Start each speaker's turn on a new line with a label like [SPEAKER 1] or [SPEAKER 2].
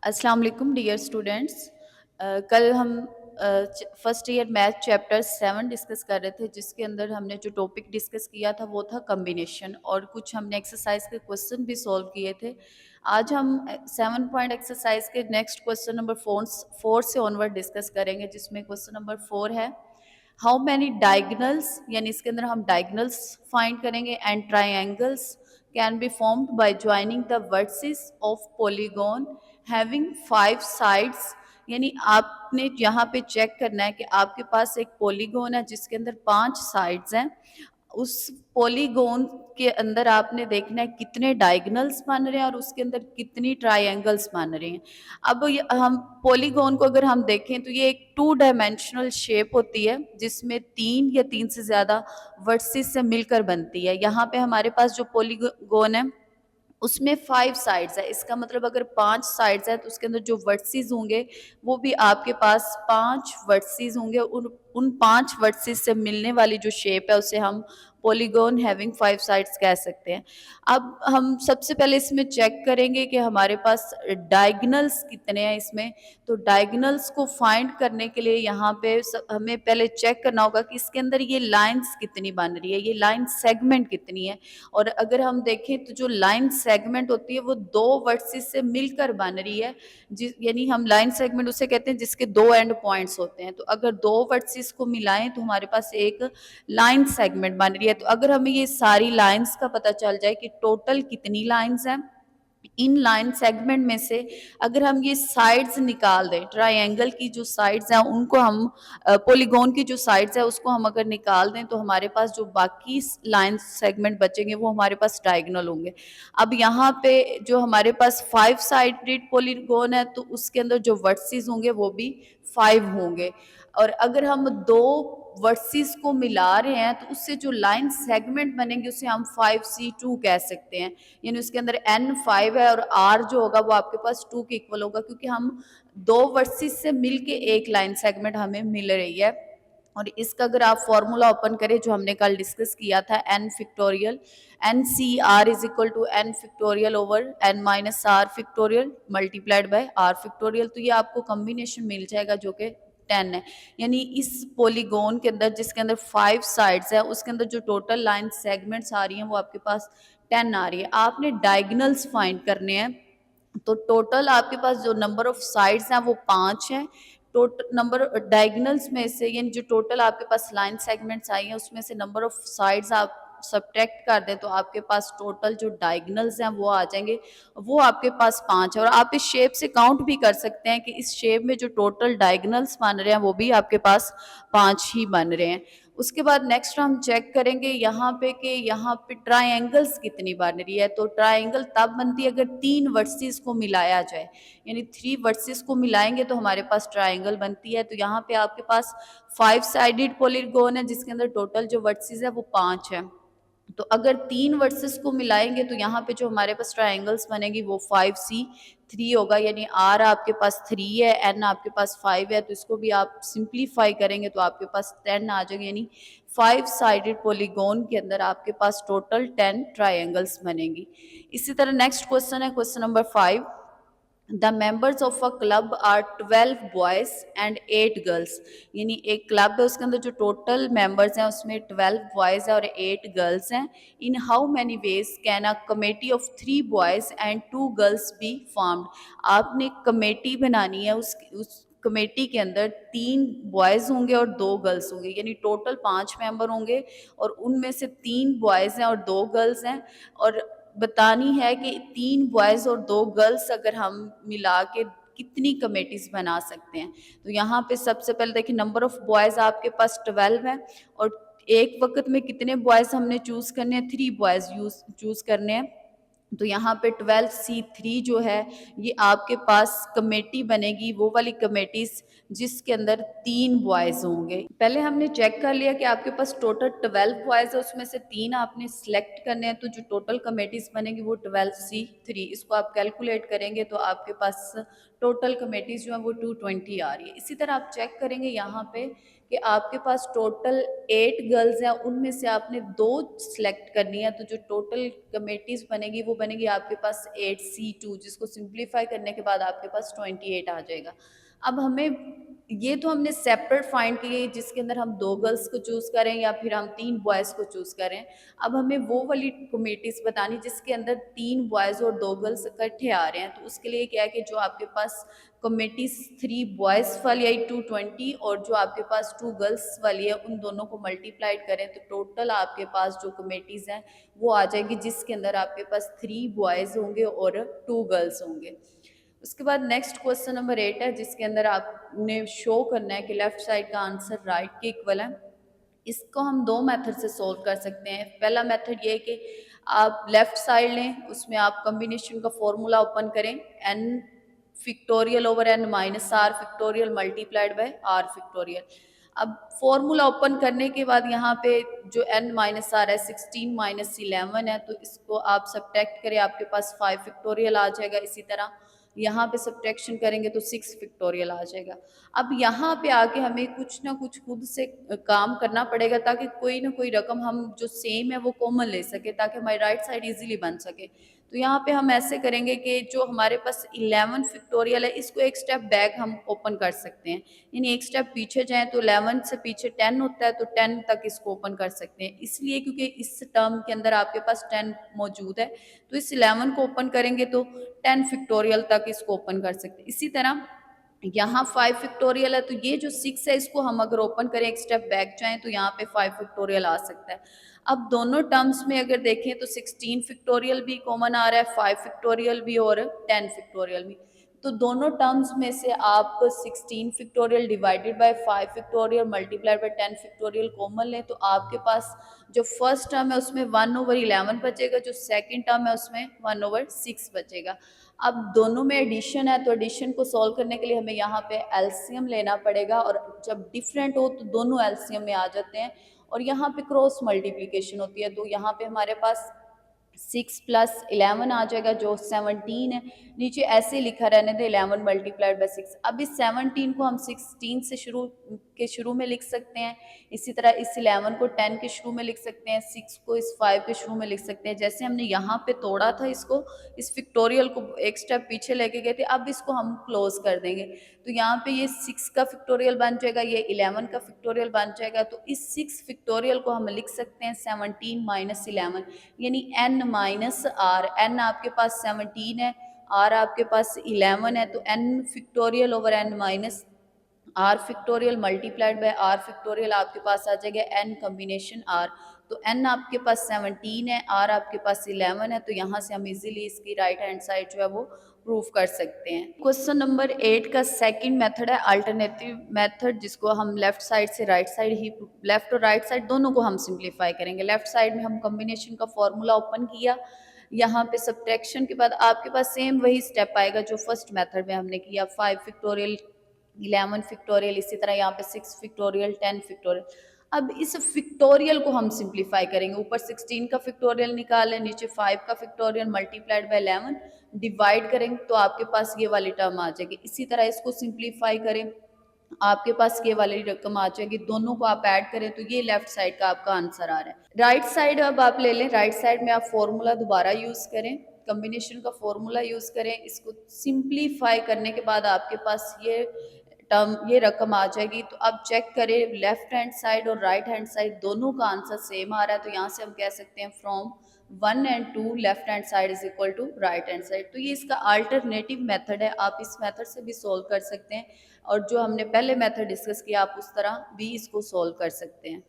[SPEAKER 1] अस्सलाम वालेकुम dear students. कल हम first year math chapter 7 discuss कर रहे थे, जिसके अंदर हमने जो टॉपिक डिस्कस किया था वो था कम्बिनेशन, और कुछ हमने एक्सरसाइज के क्वेश्चन भी सॉल्व किए थे। आज हम 7 पॉइंट एक्सरसाइज के नेक्स्ट क्वेश्चन नंबर 4 से ऑनवर्ड डिस्कस करेंगे, जिसमें क्वेश्चन नंबर 4 है हाउ मैनी डायगनल्स, यानी इसके अंदर हम डायगनल्स फाइंड करेंगे and triangles can be formed by joining the vertices of polygon having 5 sides. यानी आपने यहाँ पे चेक करना है कि आपके पास एक पॉलीगॉन है जिसके अंदर 5 साइड्स हैं। उस पॉलीगॉन के अंदर आपने देखना है कितने डायगनल्स बन रहे हैं और उसके अंदर कितनी ट्रायंगल्स बन रहे हैं। अब हम पॉलीगॉन को अगर हम देखें तो ये एक 2 डायमेंशनल शेप होती है, जिसमें 3 या 3 से ज़्यादा वर्टिसेस से मिलकर बनती है। यहाँ पे हमारे पास जो पॉलीगॉन है उसमें 5 साइड्स है। इसका मतलब अगर 5 साइड्स है तो उसके अंदर जो वर्टिसेस होंगे वो भी आपके पास 5 वर्टिसेस होंगे। उन 5 वर्टिसेस से मिलने वाली जो शेप है उसे हम पॉलीगॉन हैविंग 5 साइड्स कह सकते हैं। अब हम सबसे पहले इसमें चेक करेंगे कि हमारे पास डायगनल्स कितने हैं इसमें। तो डायगनल्स को फाइंड करने के लिए यहाँ पे हमें पहले चेक करना होगा कि इसके अंदर ये लाइंस कितनी बन रही है, ये लाइन सेगमेंट कितनी है। और अगर हम देखें तो जो लाइन सेगमेंट होती है वो 2 वर्टिसेस से मिलकर बन रही है, यानी हम लाइन सेगमेंट उसे कहते हैं जिसके 2 एंड पॉइंट्स होते हैं। तो अगर 2 वर्टिसेस को मिलाएं तो हमारे पास एक लाइन सेगमेंट बन रही है। तो अगर हमें ये सारी लाइंस का पता चल जाए कि टोटल कितनी लाइंस हैं इन लाइन सेगमेंट में से, अगर हम ये साइड्स निकाल दें, ट्रायंगल की जो साइड्स हैं उनको हम पॉलीगॉन की जो साइड्स है उसको हम अगर निकाल दें तो हमारे पास जो बाकी लाइन सेगमेंट बचेंगे वो हमारे पास डायगोनल होंगे। अब यहाँ पे जो हमारे पास 5 साइडेड पॉलीगॉन है तो उसके अंदर जो वर्टिसेस होंगे वो भी 5 होंगे। और अगर हम 2 वर्टिसेस को मिला रहे हैं तो उससे जो लाइन सेगमेंट बनेंगे उसे हम 5C2 कह सकते हैं। यानी उसके अंदर n 5 है और r जो होगा वो आपके पास 2 के इक्वल होगा, क्योंकि हम 2 वर्टिसेस से मिलके एक लाइन सेगमेंट हमें मिल रही है। और इसका अगर आप फॉर्मूला ओपन करें जो हमने कल डिस्कस किया था, n factorial NCR is equal to n factorial over n minus r factorial multiplied by r factorial. तो ये आपको कॉम्बिनेशन मिल जाएगा जो कि 10 है। यानी इस पॉलीगॉन के अंदर जिसके अंदर 5 साइड्स है उसके अंदर जो टोटल लाइन सेगमेंट्स आ रही हैं वो आपके पास 10 आ रही है। आपने डायगनल्स फाइंड करने हैं, तो टोटल आपके पास जो नंबर ऑफ साइड्स हैं वो 5 है। टोटल नंबर डायगनल्स में से, यानी जो टोटल आपके पास लाइन सेगमेंट्स आई हैं उसमें से नंबर ऑफ साइड्स आप सब्ट्रैक्ट कर दें तो आपके पास टोटल जो डायगनल्स हैं वो आ जाएंगे, वो आपके पास 5 है। और आप इस शेप से काउंट भी कर सकते हैं कि इस शेप में जो टोटल डायगनल्स बन रहे हैं वो भी आपके पास 5 ही बन रहे हैं। उसके बाद नेक्स्ट हम चेक करेंगे यहाँ पे कि यहाँ पे ट्रायंगल्स कितनी बन रही है। तो ट्रायंगल तब बनती है अगर 3 वर्टिसेस को मिलाया जाए, यानी 3 वर्टिसेस को मिलाएंगे तो हमारे पास ट्रायंगल बनती है। तो यहाँ पे आपके पास 5 साइडेड पॉलीगॉन है जिसके अंदर टोटल जो वर्टिसेस है वो 5 है। तो अगर 3 वर्सेस को मिलाएंगे तो यहाँ पे जो हमारे पास ट्रायंगल्स बनेगी वो 5C3 होगा। यानी R आपके पास 3 है, N आपके पास 5 है, तो इसको भी आप सिंप्लीफाई करेंगे तो आपके पास 10 आ जाएंगे। यानी 5 साइडेड पॉलीगॉन के अंदर आपके पास टोटल 10 ट्रायंगल्स बनेंगी। इसी तरह नेक्स्ट क्वेश्चन है question number 5। The members of a club are 12 boys and 8 girls. यानी एक क्लब है उसके अंदर जो टोटल मेंबर्स हैं उसमें 12 बॉयज है और 8 गर्ल्स हैं। In how many ways can a committee of 3 boys and 2 girls be formed. आपने कमेटी बनानी है, उस कमेटी के अंदर 3 बॉयज होंगे और 2 गर्ल्स होंगे, यानी टोटल 5 मेंबर होंगे और उनमें से 3 बॉयज हैं और 2 गर्ल्स हैं। और बतानी है कि 3 बॉयज़ और 2 गर्ल्स अगर हम मिला के कितनी कमेटीज बना सकते हैं। तो यहाँ पे सबसे पहले देखिए नंबर ऑफ बॉयज़ आपके पास 12 है और एक वक्त में कितने बॉयज़ हमने चूज़ करने हैं, 3 बॉयज़ चूज़ करने हैं। तो यहाँ पे 12C3 जो है ये आपके पास कमेटी बनेगी, वो वाली कमेटीज जिसके अंदर 3 बॉयज़ होंगे। पहले हमने चेक कर लिया कि आपके पास टोटल 12 बॉयज़ है, उसमें से 3 आपने सिलेक्ट करने हैं। तो जो टोटल कमेटीज बनेगी वो 12C3, इसको आप कैलकुलेट करेंगे तो आपके पास टोटल कमेटीज जो है वो 220 आ रही है। इसी तरह आप चेक करेंगे यहाँ पे कि आपके पास टोटल 8 गर्ल्स हैं, उनमें से आपने 2 सेलेक्ट करनी है, तो जो टोटल कमेटीज़ बनेगी वो बनेगी आपके पास 8C2, जिसको सिंप्लीफाई करने के बाद आपके पास 28 आ जाएगा। अब हमें ये तो हमने सेपरेट फाइंड किए जिसके अंदर हम 2 गर्ल्स को चूज़ करें या फिर हम 3 बॉयज़ को चूज़ करें। अब हमें वो वाली कमेटीज़ बतानी जिसके अंदर 3 बॉयज़ और 2 गर्ल्स इकट्ठे आ रहे हैं, तो उसके लिए क्या है कि जो आपके पास कमेटीज़ 3 बॉयज़ वाली आई 220 और जो आपके पास 2 गर्ल्स वाली है उन दोनों को मल्टीप्लाइड करें तो टोटल आपके पास जो कमेटीज़ हैं वो आ जाएगी, जिसके अंदर आपके पास 3 बॉयज़ होंगे और 2 गर्ल्स होंगे। उसके बाद नेक्स्ट क्वेश्चन नंबर 8 है, जिसके अंदर आपने शो करना है कि लेफ्ट साइड का आंसर राइट के इक्वल है। इसको हम 2 मेथड से सोल्व कर सकते हैं। पहला मेथड ये है कि आप लेफ्ट साइड लें, उसमें आप कॉम्बिनेशन का फॉर्मूला ओपन करें, n factorial over n minus R factorial multiplied by R factorial. अब फॉर्मूला ओपन करने के बाद यहाँ पे जो n माइनस आर है 16 माइनस 11 है, तो इसको आप सब्ट्रैक्ट करें, आपके पास 5 फैक्टोरियल आ जाएगा। इसी तरह यहाँ पे सब्ट्रैक्शन करेंगे तो 6 फैक्टोरियल आ जाएगा। अब यहाँ पे आके हमें कुछ ना कुछ खुद से काम करना पड़ेगा ताकि कोई ना कोई रकम हम जो सेम है वो कॉमन ले सके, ताकि हमारी राइट साइड इजीली बन सके। तो यहाँ पे हम ऐसे करेंगे कि जो हमारे पास 11 फैक्टोरियल है इसको एक स्टेप बैक हम ओपन कर सकते हैं, यानी एक स्टेप पीछे जाएं तो 11 से पीछे 10 होता है, तो 10 तक इसको ओपन कर सकते हैं, इसलिए क्योंकि इस टर्म के अंदर आपके पास 10 मौजूद है। तो इस 11 को ओपन करेंगे तो 10 फैक्टोरियल तक इसको ओपन कर सकते हैं। इसी तरह यहाँ 5 फैक्टोरियल है, तो ये जो 6 है इसको हम अगर ओपन करें एक स्टेप बैक जाएं तो यहाँ पे 5 फैक्टोरियल आ सकता है। अब दोनों टर्म्स में अगर देखें तो 16 फैक्टोरियल भी कॉमन आ रहा है, 5 फैक्टोरियल भी और 10 फैक्टोरियल भी। तो दोनों टर्म्स में से आप 16 factorial divided by 5 factorial multiplied bye 10 factorial common लें, तो आपके पास जो फर्स्ट टर्म है उसमें 1/11 बचेगा, जो सेकंड टर्म है उसमें 1/6 बचेगा। अब दोनों में एडिशन है, तो एडिशन को सॉल्व करने के लिए हमें यहाँ पे एलसीएम लेना पड़ेगा, और जब डिफरेंट हो तो दोनों एलसीएम में आ जाते हैं, और यहाँ पे क्रॉस मल्टीप्लिकेशन होती है, तो यहाँ पे हमारे पास 6 प्लस 11 आ जाएगा जो 17 है। नीचे ऐसे लिखा रहने दे 11 मल्टीप्लाइड बाई 6। अब इस 17 को हम 16 से शुरू में लिख सकते हैं, इसी तरह इस 11 को 10 के शुरू में लिख सकते हैं, 6 को इस 5 के शुरू में लिख सकते हैं। जैसे हमने यहाँ पे तोड़ा था इसको, इस फैक्टोरियल को एक स्टेप पीछे लेके गए थे, अब इसको हम क्लोज कर देंगे, तो यहाँ पे ये 6 का फैक्टोरियल बन जाएगा, ये 11 का फैक्टोरियल बन जाएगा। तो इस 6 फैक्टोरियल को हम लिख सकते हैं 17 माइनस 11, यानी n माइनस आर। n आपके पास 17 है, r आपके पास 11 है, तो n factorial over n minus R factorial multiplied by R factorial आपके पास आ जाएगा n कॉम्बिनेशन r। तो n आपके पास 17 है, r आपके पास 11 है, तो यहाँ से हम इजीली इसकी राइट हैंड साइड जो है वो प्रूफ कर सकते हैं। क्वेश्चन नंबर 8 का सेकंड मेथड है अल्टरनेटिव मेथड, जिसको हम लेफ्ट साइड से राइट साइड ही, लेफ्ट और राइट साइड दोनों को हम सिंप्लीफाई करेंगे। लेफ्ट साइड में हम कॉम्बिनेशन का फॉर्मूला ओपन किया, यहाँ पे सब्ट्रैक्शन के बाद आपके पास सेम वही स्टेप आएगा जो फर्स्ट मेथड में हमने किया, 5 फैक्टोरियल 11 फैक्टोरियल, इसी तरह यहाँ पे 6 फैक्टोरियल 10 फैक्टोरियल। अब इस फैक्टोरियल को हम सिंप्लीफाई करेंगे, ऊपर 16 का फैक्टोरियल निकालें, नीचे 5 का फैक्टोरियल मल्टीप्लाइड बाय 11 डिवाइड करेंगे तो आपके पास ये वाली टर्म आ जाएगी। इसी तरह इसको सिंप्लीफाई करें, आपके पास ये वाली रकम आ जाएगी, दोनों को आप ऐड करें तो ये लेफ्ट साइड का आपका आंसर आ रहा है। राइट साइड अब आप ले लें, राइट साइड में आप फॉर्मूला दोबारा यूज़ करें, कॉम्बिनेशन का फॉर्मूला यूज़ करें, इसको सिंप्लीफाई करने के बाद आपके पास ये टर्म, ये रकम आ जाएगी। तो अब चेक करें लेफ्ट हैंड साइड और राइट हैंड साइड दोनों का आंसर सेम आ रहा है, तो यहाँ से हम कह सकते हैं from 1 and 2 left hand side is equal to right hand side. तो ये इसका अल्टरनेटिव मेथड है, आप इस मेथड से भी सोल्व कर सकते हैं, और जो हमने पहले मेथड डिस्कस किया आप उस तरह भी इसको सोल्व कर सकते हैं।